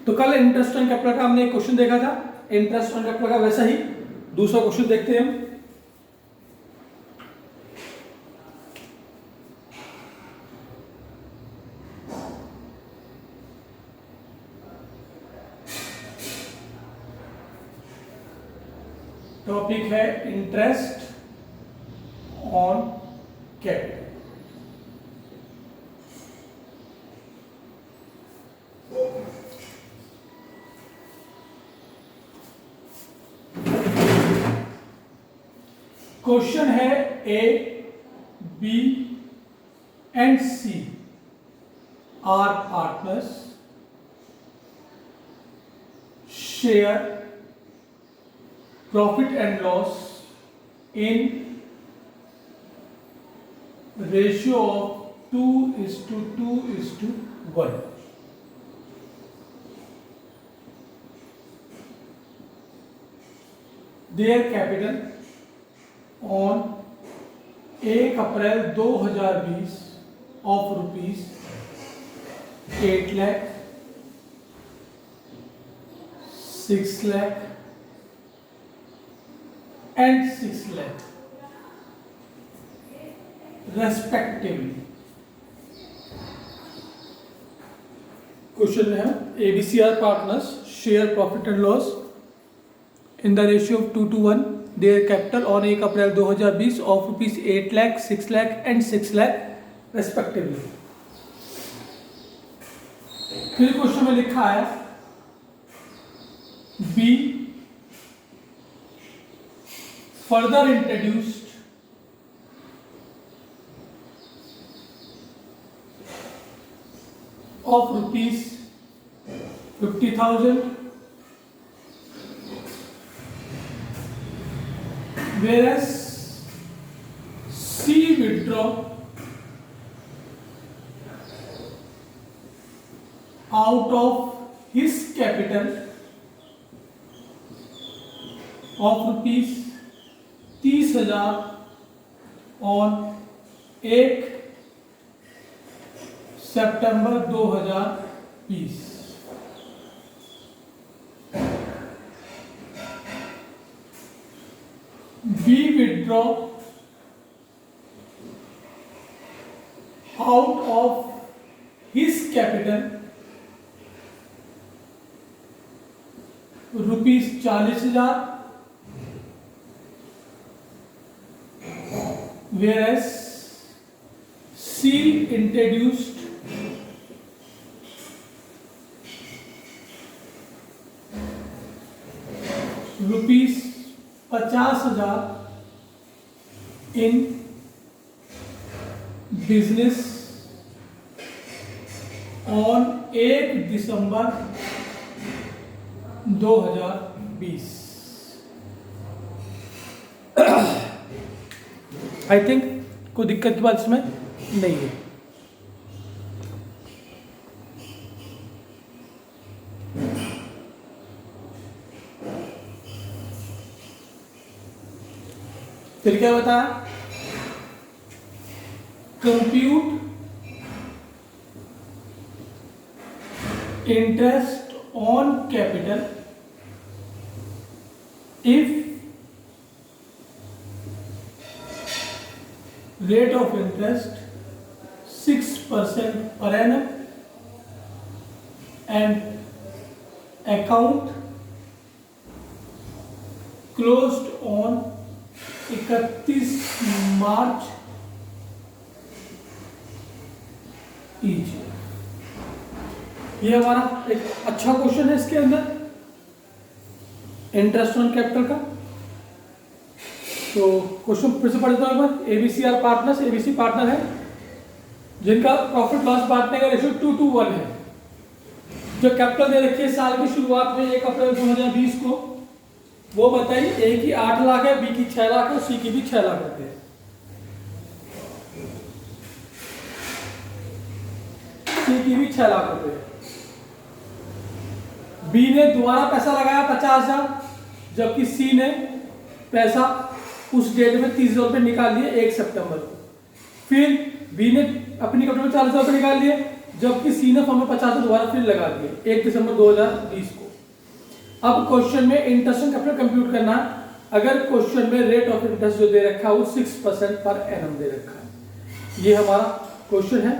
तो कल interest on capital का हमने एक क्वेश्चन देखा था, इंटरेस्ट ऑन कैपिटल का वैसा ही दूसरा क्वेश्चन देखते हैं हम। टॉपिक है इंटरेस्ट ऑन कैपिटल। क्वेश्चन है A, B and C are partners, share profit and loss in ratio of 2:2:1। Their capital on 1 April 2020 of rupees 8 lakh, 6 lakh and 6 lakh respectively। Question है ABCR partners share profit and loss in the ratio of 2:1 their capital on 1 April 2020 of rupees 8 lakh, 6 lakh and 6 lakh respectively। फिर question में लिखा है B further introduced of rupees 50,000 whereas C withdraw out of his capital of rupees 30,000 on 1 September 2020। We withdraw out of his capital rupees 40,000 whereas C introduced rupees 50,000 in business on 1 December 2020। I think कोई दिक्कत की बात इसमें नहीं है। फिर क्या बताया, compute interest on capital if rate of interest 6% per annum and account closed on 31 March each year। ये हमारा एक अच्छा क्वेश्चन है इसके अंदर इंटरेस्ट ऑन कैपिटल का। तो क्वेश्चन फिर से पढ़ देता हूं एक बार। ABCR पार्टनर्स, ABC पार्टनर है जिनका प्रॉफिट लॉस बांटने का रेशियो 2:1 है। जो कैपिटल दे रखी है साल की शुरुआत में 1 अप्रैल 2020 को, वो बताइए A की 8 लाख है, B की 6 लाख है और C की भी 6 लाख रुपए है। C की भी 6 लाख रुपए है। B ने दोबारा पैसा लगाया 50,000, जबकि C ने पैसा उस डेट में 30,000 रुपये निकाल लिए 1 सितंबर को। फिर बी ने अपनी कैपिटल में 40,000 रुपये निकाल लिए, जबकि सी ने फॉर्म में 50 दोबारा फिर लगा दिए 1 दिसंबर 2020 को। अब क्वेश्चन में इंटरेस्ट कैपिटल कंप्यूट करना है। अगर क्वेश्चन में रेट ऑफ इंटरेस्ट जो दे रखा है वो 6% पर एनम दे रखा है। ये हमारा क्वेश्चन है।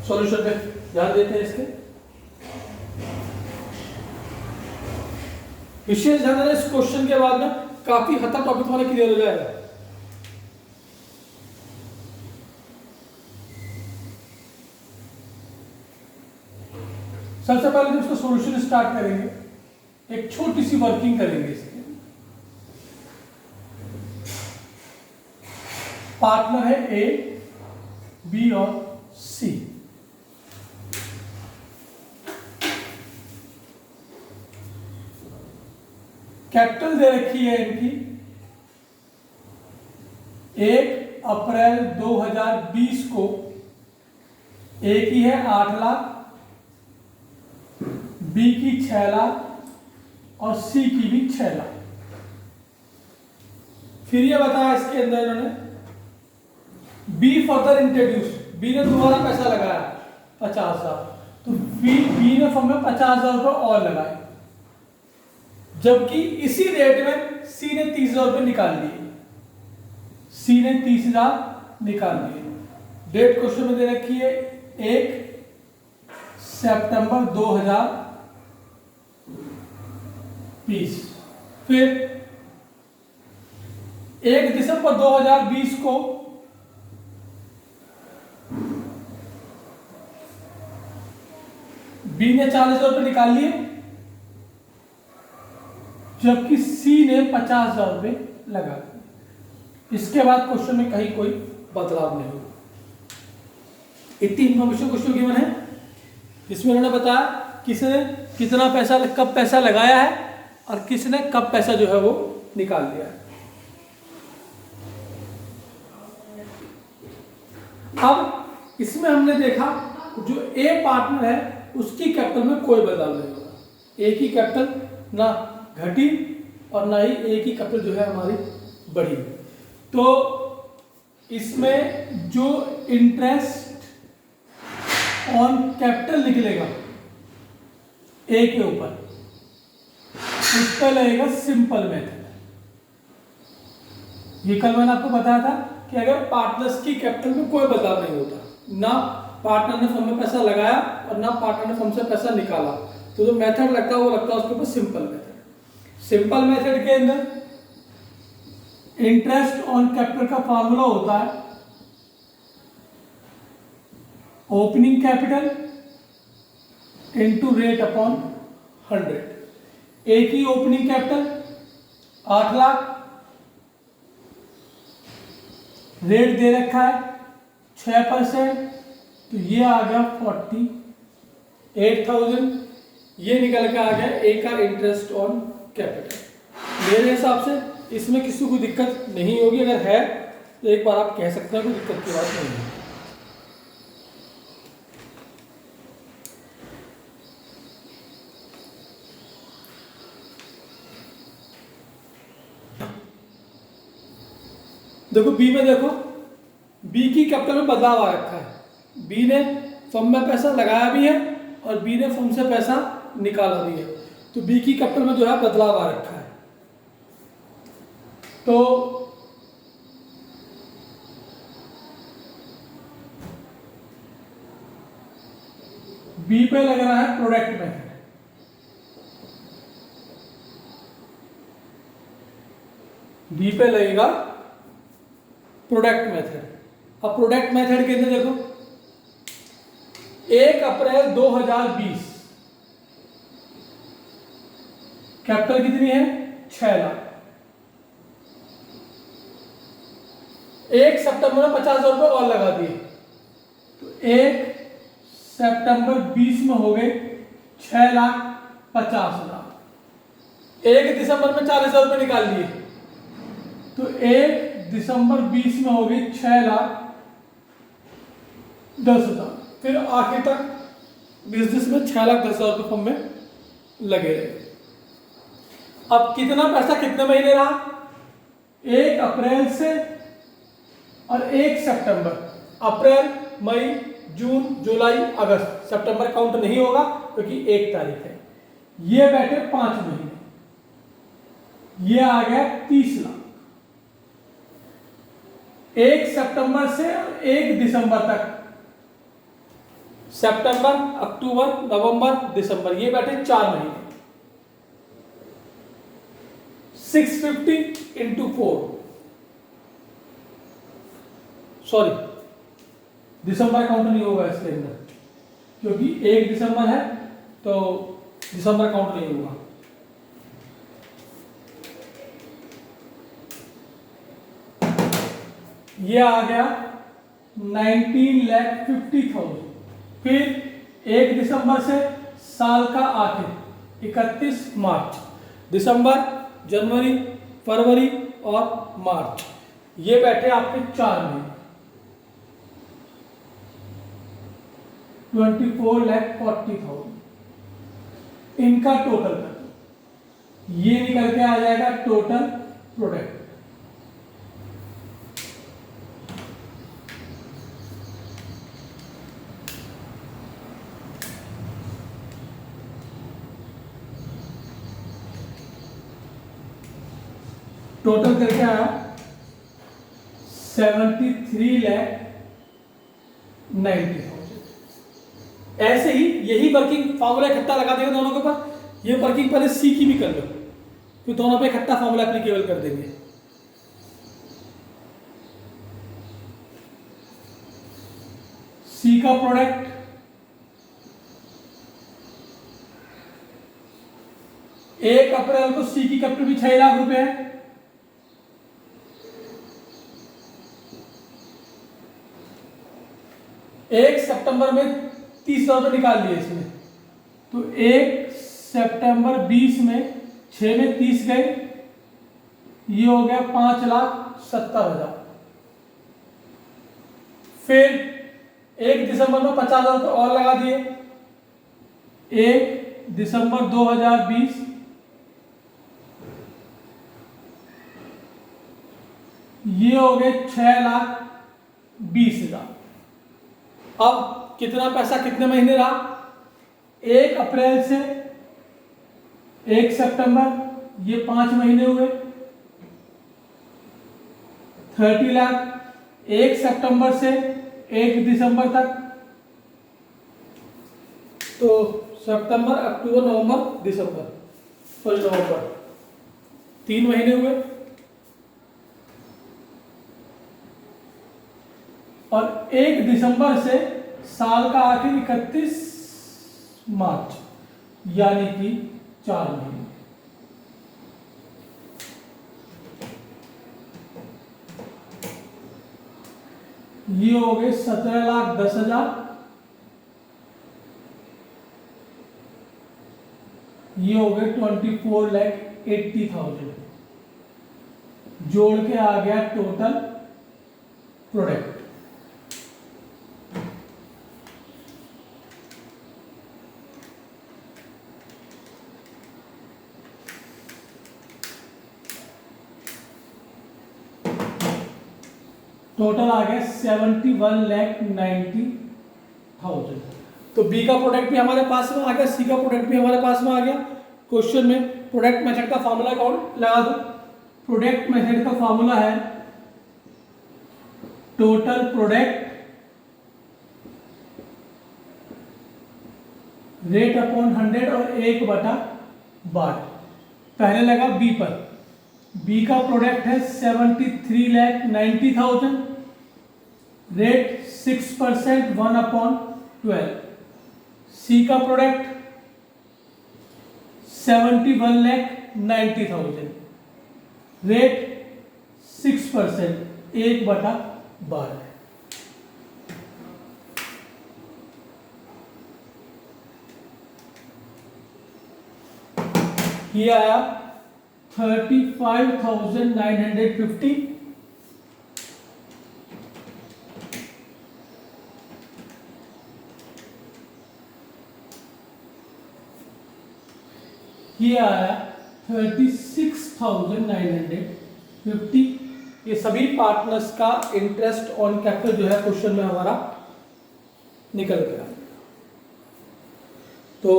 सॉल्यूशन पे ध्यान देते हैं इसके। विशेष ध्यान देना, इस क्वेश्चन के बाद में काफी हद तक टॉपिक हमारा क्लियर हो जाएगा। सबसे पहले जब इसका सॉल्यूशन स्टार्ट करेंगे, एक छोटी सी वर्किंग करेंगे इसके। पार्टनर है ए, बी और सी। कैपिटल दे रखी है इनकी 1 अप्रैल 2020 को ए की है 8 लाख, बी की 6 लाख और सी की भी 6 लाख। फिर ये बताया इसके अंदर इन्होंने बी फर्दर इंट्रोड्यूस, बी ने दोबारा पैसा लगाया 50,000, तो बी ने फॉर्म में 50,000 रुपये और लगाए, जबकि इसी रेट में सी ने 30,000 रुपये निकाल लिए। सी ने 30,000 निकाल लिए। डेट क्वेश्चन में दे रखी है 1 सितंबर 2020। फिर 1 दिसंबर 2020 को बी ने 40,000 रुपये निकाल लिए, जबकि सी ने 50,000 रुपये लगा दिए। इसके बाद क्वेश्चन में कहीं कोई बदलाव नहीं होगा। इतनी इंफॉर्मेशन क्वेश्चन गिवन है। इसमें उन्होंने बताया किसने कितना पैसा कब पैसा लगाया है और किसने कब पैसा जो है वो निकाल दिया है। अब इसमें हमने देखा जो ए पार्टनर है उसकी कैपिटल में कोई बदलाव नहीं होगा। ए की कैपिटल ना घटी और ना ही ए की कैपिटल जो है हमारी बढ़ी। तो इसमें जो इंटरेस्ट ऑन कैपिटल निकलेगा ए के ऊपर, उस पर लगेगा सिंपल मेथड। ये कल मैंने आपको बताया था कि अगर पार्टनर्स की कैपिटल में कोई बदलाव नहीं होता, ना पार्टनर ने फर्म में पैसा लगाया और ना पार्टनर ने फर्म से पैसा निकाला, तो जो मेथड लगता है वो लगता है उसके ऊपर सिंपल मेथड। सिंपल मेथड के अंदर इंटरेस्ट ऑन कैपिटल का फॉर्मूला होता है opening capital into rate upon 100। ए की ओपनिंग कैपिटल 8 लाख, रेट दे रखा है 6%, तो ये आ गया 48,000। ये निकल के आ गया ए का इंटरेस्ट ऑन कैपिटल। मेरे हिसाब से इसमें किसी को दिक्कत नहीं होगी। अगर है तो एक बार आप कह सकते हैं, कोई दिक्कत की बात नहीं है। देखो बी में, देखो बी की कैपिटल में बदलाव आ रखा है। बी ने फर्म में पैसा लगाया भी है और बी ने फर्म से पैसा निकाला भी है, तो बी की कैपिटल में जो है बदलाव आ रखा है। तो बी पे लग रहा है प्रोडक्ट मेथड। बी पे लगेगा प्रोडक्ट मेथड। अब प्रोडक्ट मेथड के अंदर देखो 1 अप्रैल 2020 कैपिटल कितनी है 6 लाख। 1 सितंबर में 50,000 रुपये और लगा दिए, तो 1 सितंबर 20 में हो गए 6,50,000। 1 दिसंबर में 40,000 रुपये निकाल लिए, तो 1 दिसंबर 20 में हो गई 6,10,000। फिर आखिर तक बिजनेस में 6,10,000 रुपये फर्म में लगे रहे। अब कितना पैसा कितने महीने रहा, 1 अप्रैल से और 1 सितंबर, अप्रैल मई जून, जुलाई, अगस्त, सितंबर काउंट नहीं होगा क्योंकि 1 तारीख है। ये बैठे 5 महीने, ये आ गया 30 लाख। 1 सितंबर से 1 दिसंबर तक, सितंबर, अक्टूबर, नवंबर, दिसंबर, ये बैठे 4 महीने। 650 इंटू 4, सॉरी दिसंबर काउंट नहीं होगा इसके अंदर क्योंकि 1 दिसंबर है तो दिसंबर काउंट नहीं होगा। ये आ गया 19,50,000। फिर 1 दिसंबर से साल का आखिर 31 मार्च, दिसंबर, जनवरी, फरवरी और मार्च, ये बैठे आपके 4 महीने। 24,40,000 इनका टोटल कर दो, ये निकल के आ जाएगा टोटल प्रोडक्ट। टोटल करके आया 73,90,000। ऐसे ही यही वर्किंग फार्मूला इकट्ठा लगा देंगे दोनों के ऊपर। ये वर्किंग पहले सी की भी कर लो, फिर दोनों पे इकट्ठा फार्मूला एप्लीकेबल कर देंगे। सी का प्रोडक्ट एक अप्रैल को सी की कैपिटल भी 6 लाख रुपए है। एक सितंबर में 30,000 रुपये निकाल लिए इसमें, तो 1 सितंबर 20 में 6 में 30 गए, ये हो गया 5,70,000। फिर 1 दिसंबर में 50,000 रुपये और लगा दिए, 1 दिसंबर 2020, ये हो गए 6,20,000। अब कितना पैसा कितने महीने रहा? 1 अप्रैल से 1 सितंबर, ये 5 महीने हुए, 30 लाख। 1 सितंबर से 1 दिसंबर तक, तो सितंबर, अक्टूबर, नवंबर, दिसंबर, सॉरी नवंबर, 3 महीने हुए। और 1 दिसंबर से साल का आखिर 31 मार्च, यानी कि 4 महीने। ये हो गए 17,10,000, ये हो गए 24,80,000। जोड़ के आ गया टोटल प्रोडक्ट। टोटल आ गया 71,90,000। तो बी का प्रोडक्ट भी हमारे पास में आ गया, सी का प्रोडक्ट भी हमारे पास में आ गया। क्वेश्चन में प्रोडक्ट मेथड का फार्मूला अकाउंट लगा दो। प्रोडक्ट मेथड का फार्मूला है टोटल प्रोडक्ट रेट अपॉन 100 और 1/12। पहले लगा बी पर, बी का प्रोडक्ट है 73,90,000, रेट 6%, 1/12। सी का प्रोडक्ट 71,90,000, रेट 6%, 1/12। ये आया 35,950। ये आया 36,950। ये सभी पार्टनर्स का इंटरेस्ट ऑन कैपिटल जो है क्वेश्चन में हमारा निकल के आएगा। तो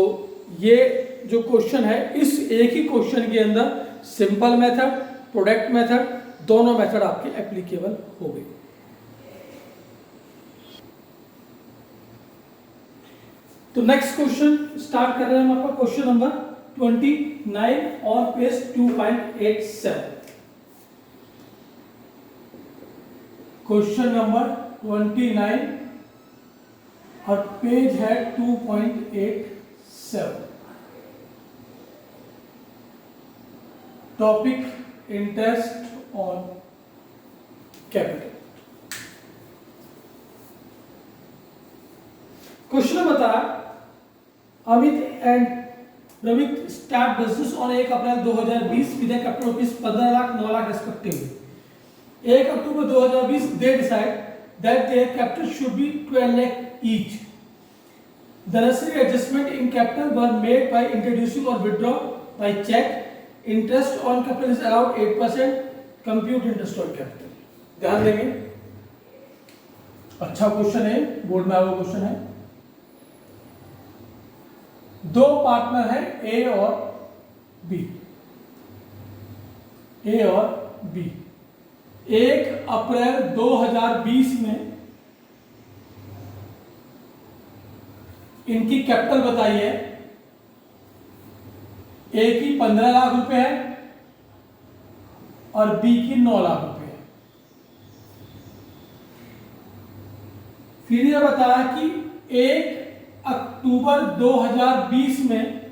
ये जो क्वेश्चन है, इस एक ही क्वेश्चन के अंदर सिंपल मेथड, प्रोडक्ट मेथड, दोनों मेथड आपके एप्लीकेबल हो गए। तो नेक्स्ट क्वेश्चन स्टार्ट कर रहे हैं हम आपका क्वेश्चन नंबर 29 और पेज 2.87। क्वेश्चन नंबर 29 और पेज है 2.87। Topic interest on capital. Question बता Amit and Ravit start business on 1 April 2020 with capital rupees 15 lakh 9 lakh respectively. 1 October 2020 they decide that their capital should be 12 lakh each. The necessary adjustment in capital were made by introducing or withdraw by check. Interest on capital is allowed 8%. Compute interest on capital. ध्यान देंगे, अच्छा question है, board में आया हुआ question है। दो partner है ए और बी। ए और बी 1 अप्रैल 2020 में इनकी कैपिटल बताई है। ए की 15 लाख रुपए है और बी की 9 लाख रुपए है। फिर यह बताया कि 1 अक्टूबर 2020 में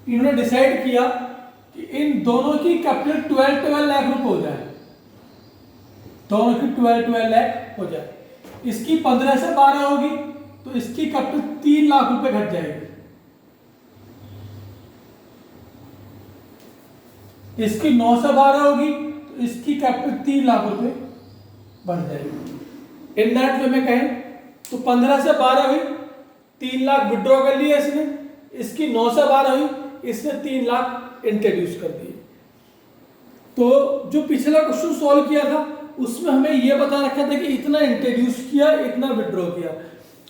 इन्होंने डिसाइड किया कि इन दोनों की कैपिटल 12 लाख रुपए हो जाए। दोनों की 12 लाख हो जाए। इसकी 15 से 12 होगी तो इसकी कैपिटल 3 लाख रुपए घट जाएगी। इसकी 9 से 12 होगी तो इसकी कैपिटल 3 लाख रुपए बढ़ जाएगी। इनडायरेक्ट वे में कहें तो 15 से 12 हुई, 3 लाख विड्रॉ कर लिया इसने। इसकी 9 से 12 हुई, इसने 3 लाख इंट्रोड्यूस कर दिए। तो जो पिछला क्वेश्चन सॉल्व किया था उसमें हमें यह बता रखा था कि इतना इंट्रोड्यूस किया, इतना विड्रॉ किया।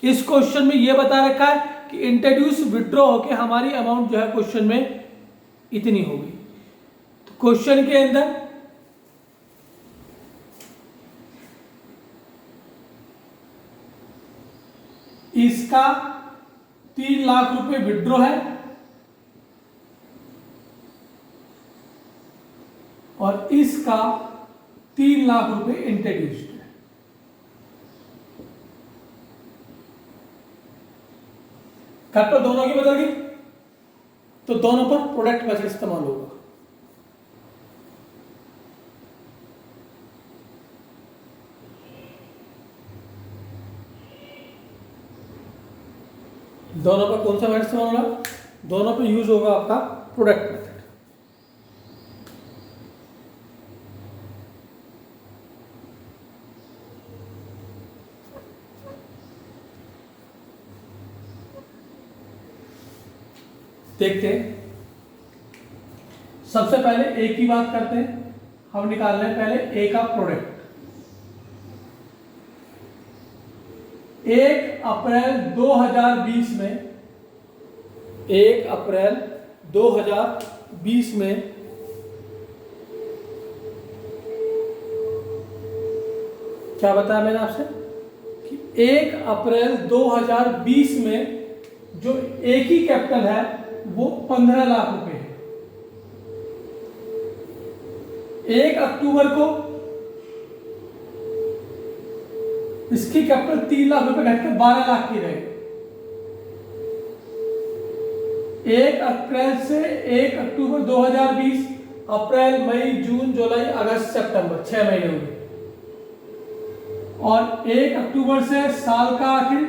इस क्वेश्चन में यह बता रखा है कि इंट्रोड्यूस विड्रॉ होके हमारी अमाउंट जो है क्वेश्चन में इतनी होगी। तो क्वेश्चन के अंदर इसका 3 लाख रुपए विड्रॉ है और इसका 3 लाख रुपए इंट्रोड्यूस्ड है। कैपिटल दोनों की बदल गई तो दोनों पर प्रोडक्ट मेथड इस्तेमाल होगा। दोनों पर कौन सा मेथड इस्तेमाल होगा? दोनों पर यूज होगा आपका प्रोडक्ट मेथड। देखते हैं, सबसे पहले ए की बात करते हैं। हम निकाल रहे हैं पहले ए का प्रोडक्ट। 1 अप्रैल 2020 में 1 अप्रैल 2020 में क्या बताया मैंने आपसे कि 1 अप्रैल 2020 में जो ए की कैपिटल है वो 15 लाख रुपए है। 1 अक्टूबर को इसकी कैपिटल 3 लाख रुपए घटकर 12 लाख की रहेगी। 1 अप्रैल से 1 अक्टूबर 2020 अप्रैल, मई, जून, जुलाई, अगस्त, सितंबर 6 महीने हो गए। और 1 अक्टूबर से साल का आखिर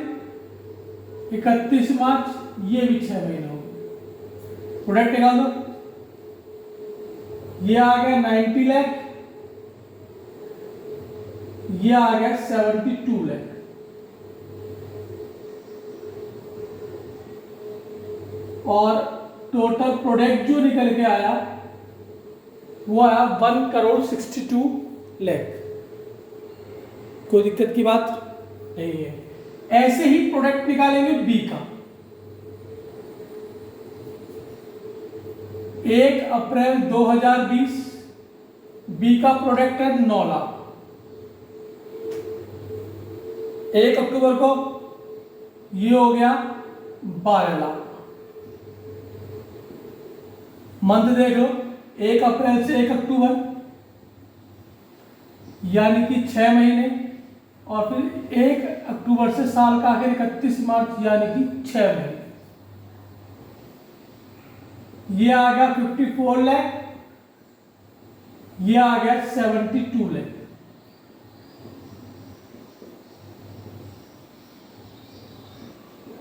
31 मार्च, ये भी 6 महीने हो गए। प्रोडक्ट निकाल दो। ये आ गया 90 लाख, ये आ गया 72 लाख। और टोटल प्रोडक्ट जो निकल के आया वो आया 1 करोड़ 62 लाख। कोई दिक्कत की बात नहीं है। ऐसे ही प्रोडक्ट निकालेंगे बी का। 1 अप्रैल 2020 बी का प्रोडक्ट है 9 लाख। 1 अक्टूबर को ये हो गया 12 लाख। मंथ देख लो, 1 अप्रैल से 1 अक्टूबर यानी कि 6 महीने, और फिर 1 अक्टूबर से साल का आखिर 31 मार्च यानी कि 6 महीने। ये आ गया 54 लाख, ये आ गया 72 लाख।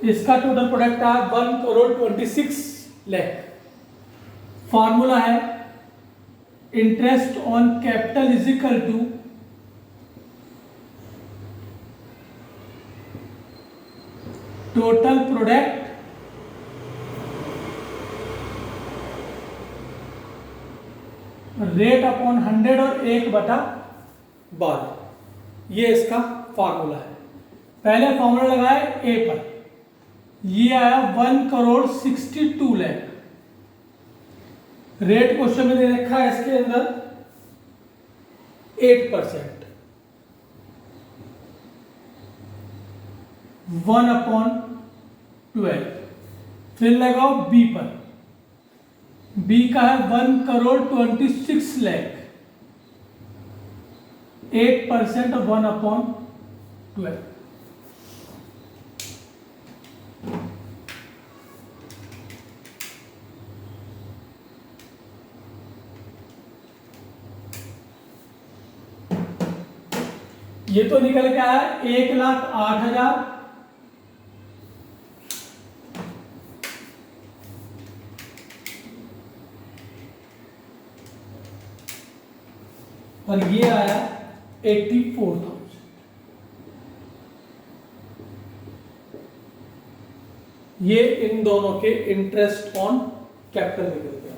इसका टोटल प्रोडक्ट है 1 करोड़ 26 लाख। फॉर्मूला है interest on capital is equal to total product rate upon 100 और 1/12। ये इसका फॉर्मूला है। पहले फॉर्मूला लगाए ए पर, ये आया 1 करोड़ 62 लाख। रेट क्वेश्चन में दे रखा है इसके अंदर 8%। 1/12। फिर लगाओ बी पर, बी का है 1 करोड़ 26 लाख। 8% और 1/12। ये तो निकल के आया 1,08,000। और ये आया 84,000। ये इन दोनों के इंटरेस्ट ऑन कैपिटल निकल गए।